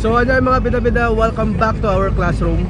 So ano yung mga bida-bida, welcome back to our classroom.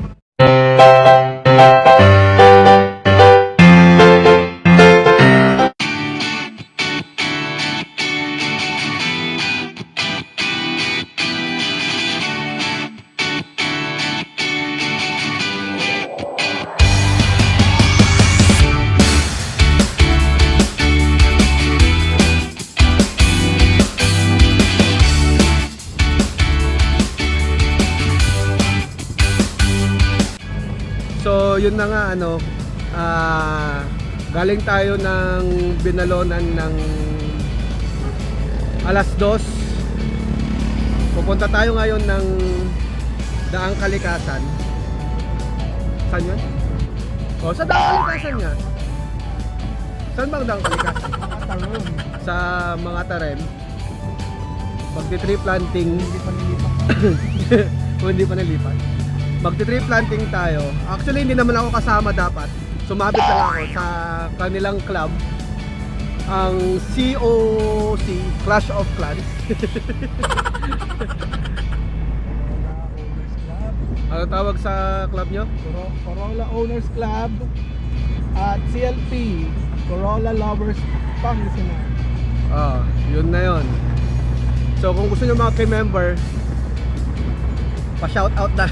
So yun na nga ano, galing tayo ng Binalonan ng alas 2. Pupunta tayo ngayon ng Daang Kalikasan. Saan yun? O sa Daang Kalikasan nga. Saan bang Daang Kalikasan? Sa mga Tarem. Magti-tree planting. Hindi pa nilipat. Hindi pa nilipat. Magti-tree planting tayo. Actually hindi naman ako kasama dapat. Sumabit lang ako sa kanilang club, ang COC, Clash of Clans. Ano tawag sa club nyo? Corolla Owners Club at CLP, Corolla Lovers Pangasinan. Yun na yun. So kung gusto nyo mga member, pa-shoutout na.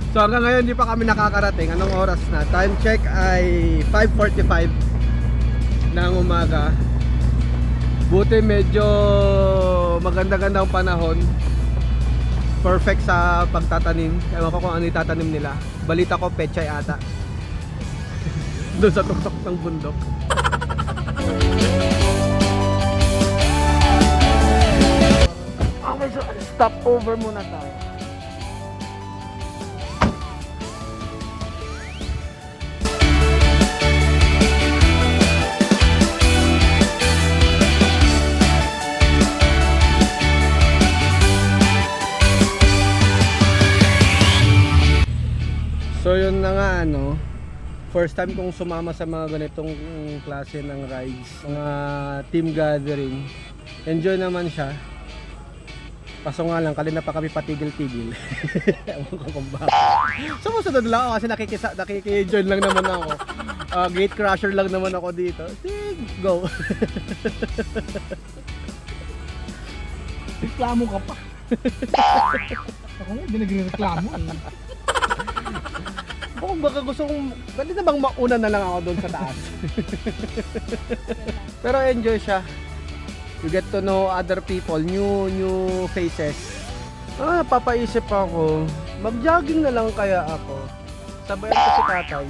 So hanggang ngayon hindi pa kami nakakarating. Anong oras na? Time check ay 5:45 ng umaga. Buti medyo maganda-gandang panahon. Perfect sa pagtatanim. Ewan ko kung ano itatanim nila. Balita ko pechay ata. Doon sa tuktok ng bundok. Okay, so stop over muna tayo. So yun na nga ano, first time kong sumama sa mga ganitong klase ng rides, mga team gathering. Enjoy naman siya. Kaso nga lang, kanina pa kami patigil-tigil. Ewan ko kung bakit. Sumusunod lang ako kasi nakiki-join lang naman ako. Gate crusher lang naman ako dito. Sige, go! Reklamo ka pa. Ako nga, hindi nagre-reklamo eh. Kung baka gusto kong, pwede na bang mauna na lang ako doon sa taas? Pero enjoy siya. You get to know other people, new faces. Papaisip ako, mag-jogging na lang kaya ako. Sabayan ko si tatay.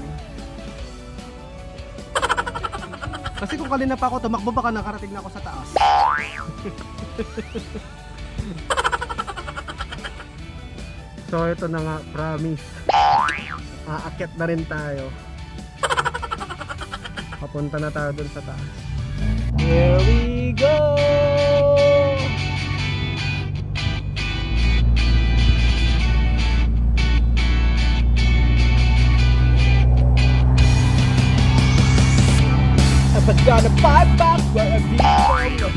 Kasi kung kanina pa ako tumakbo, baka nakarating na ako sa taas. So ito na nga, promise. Aakyat na rin tayo. Papunta na tayo dun sa taas. Here we go! I'm gonna fight back where I belong.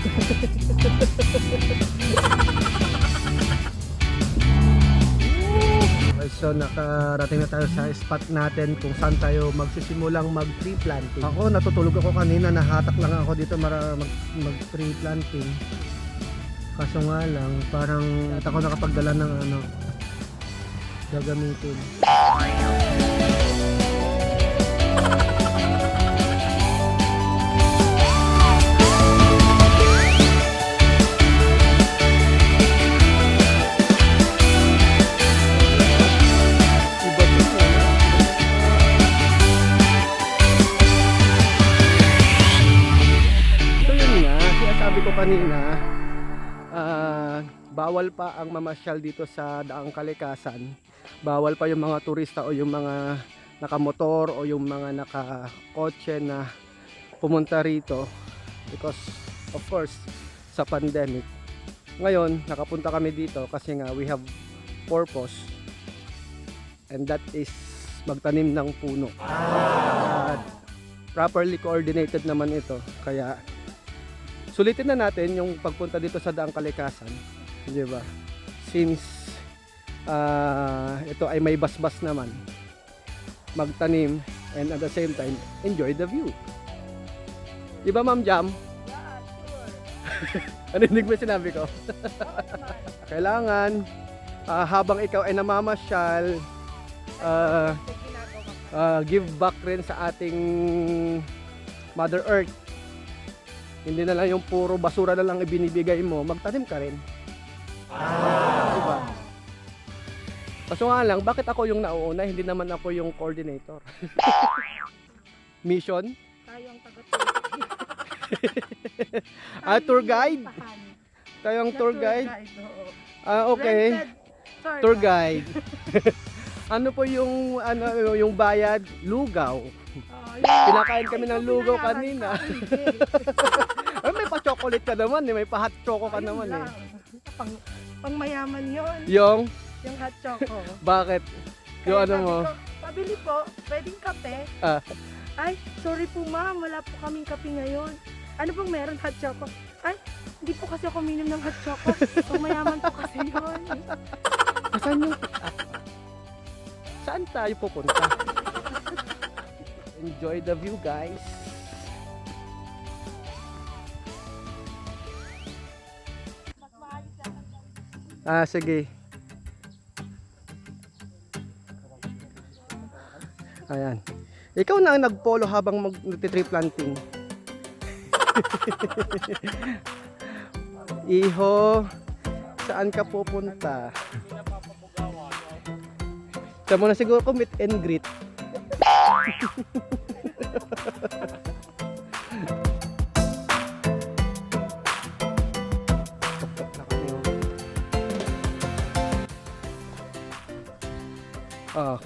So nakarating na tayo sa spot natin kung saan tayo magsisimulang mag-tree planting. Ako natutulog ako kanina, nahatak lang ako dito mag-tree planting. Kaso nga lang, parang at ako nakapagdala ng ano gagamitin. Kanina, bawal pa ang mamasyal dito sa Daang Kalikasan. Bawal pa yung mga turista o yung mga nakamotor o yung mga nakakotse na pumunta rito because of course sa pandemic. Ngayon nakapunta kami dito kasi nga we have purpose, and that is magtanim ng puno. At properly coordinated naman ito, kaya sulitin na natin yung pagpunta dito sa Daang Kalikasan, di ba? Since ito ay may basbas naman, magtanim and at the same time enjoy the view. Di ba, Ma'am Jam? Yeah, sure. Ano hindi mo sinabi ko? Kailangan habang ikaw ay namamasyal, give back rin sa ating Mother Earth. Hindi na lang yung puro basura na lang ibinibigay mo, magtanim ka rin. Diba? Kaso nga lang, bakit ako yung nauuna, hindi naman ako yung coordinator? Mission? Tayo ang taga Tour guide? Tayo ang tour guide? Okay. Tour guide. Ano po yung yung bayad? Lugaw. Pinakain kami ng lugaw kanina. Ay, may pa-chocolate ka naman eh, may pa-hot choco ka naman eh. Pang mayaman yun. Yung Hot choco. bakit? Yung Kaya ano mo? sabi ko, pabili po, pwedeng kape. Ah. Ay, sorry po ma'am, wala po kaming kape ngayon. Ano bang meron hot choco? Ay, hindi po kasi ako minom ng hot choco. Pang mayaman po kasi yun. Saan yung pick up? Saan tayo pupunta? Enjoy the view, guys. Sige. Ayan. Ikaw na ang nagpolo habang mag-tree planting. Iho, saan ka pupunta? Siya mo na siguro ko meet and greet.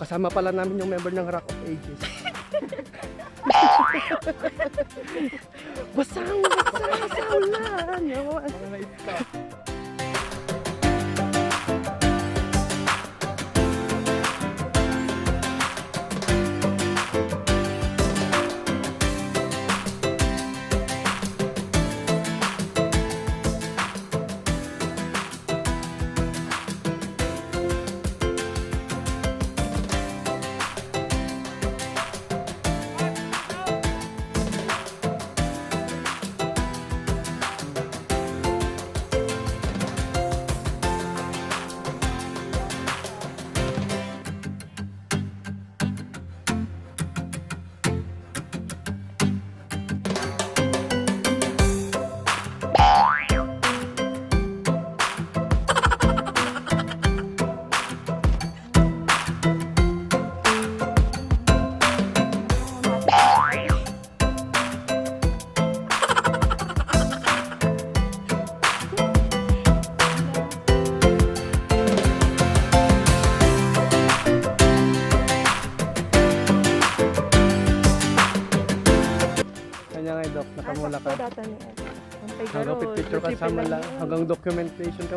Kasama pala namin yung member ng Rock of Ages. Basang ulan. Kanya nga Doc, nakamula ka. Hanggang picture ka sama lang, hanggang documentation ka.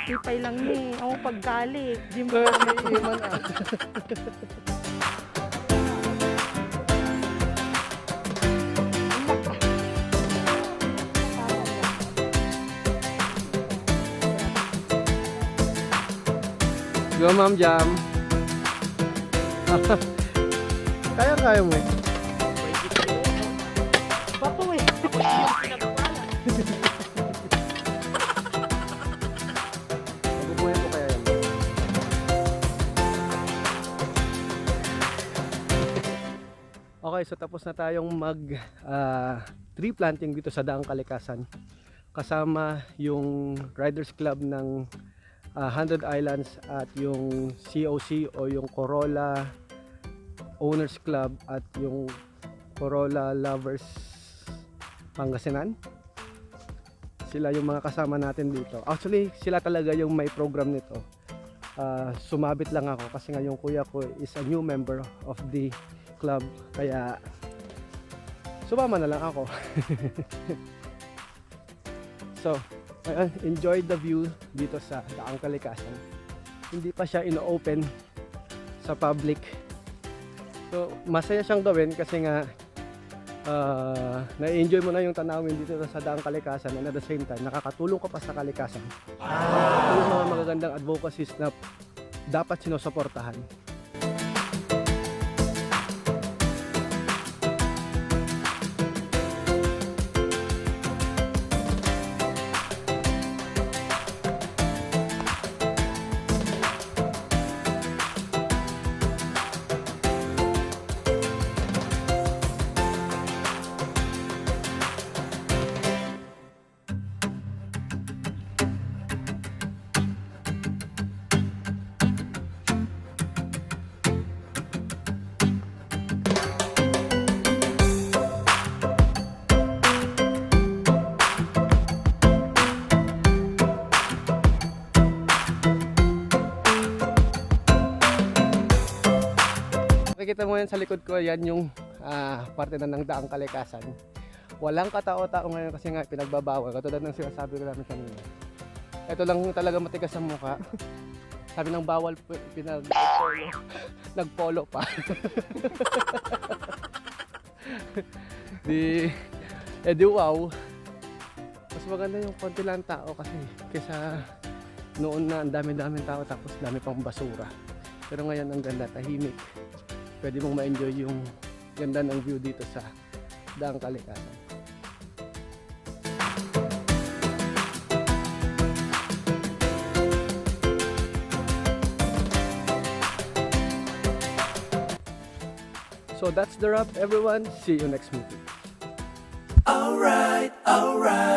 Pipay lang ni. Ako paggalit. Di mo Iman Go, Ma'am Jam. Kaya mo eh. Bato eh. Mabubuhay ko kaya yan. Okay, so tapos na tayong tree planting dito sa Daang Kalikasan. Kasama yung Riders Club ng 100 Islands at yung COC o yung Corolla Owners Club at yung Corolla Lovers Pangasinan. Sila yung mga kasama natin dito. Actually, sila talaga yung may program nito. Sumabit lang ako kasi nga yung kuya ko is a new member of the club. Kaya sumama na lang ako. So, enjoy the view dito sa Daang Kalikasan. Hindi pa siya ino-open sa public. So, masaya siyang gawin kasi nga na-enjoy mo na yung tanawin dito sa Daang Kalikasan, and at the same time nakakatulong ka pa sa kalikasan. Ito yung mga magagandang advocacies na dapat sinusuportahan. Makikita mo yan sa likod ko, yan yung parte na ng Daang Kalikasan. Walang katao-tao ngayon kasi nga pinagbabawal, katulad ng sinasabi ko namin kanina. Ito lang talaga matigas ang mukha. Sabi ng bawal, nagpolo pa. di wow. Mas maganda yung konti lang tao kasi kaysa noon na ang dami-daming tao tapos dami pang basura. Pero ngayon ang ganda, tahimik. Pwede mong ma-enjoy yung ganda ng view dito sa Daang Kalikasan. So that's the wrap, everyone. See you next meeting. Alright, alright.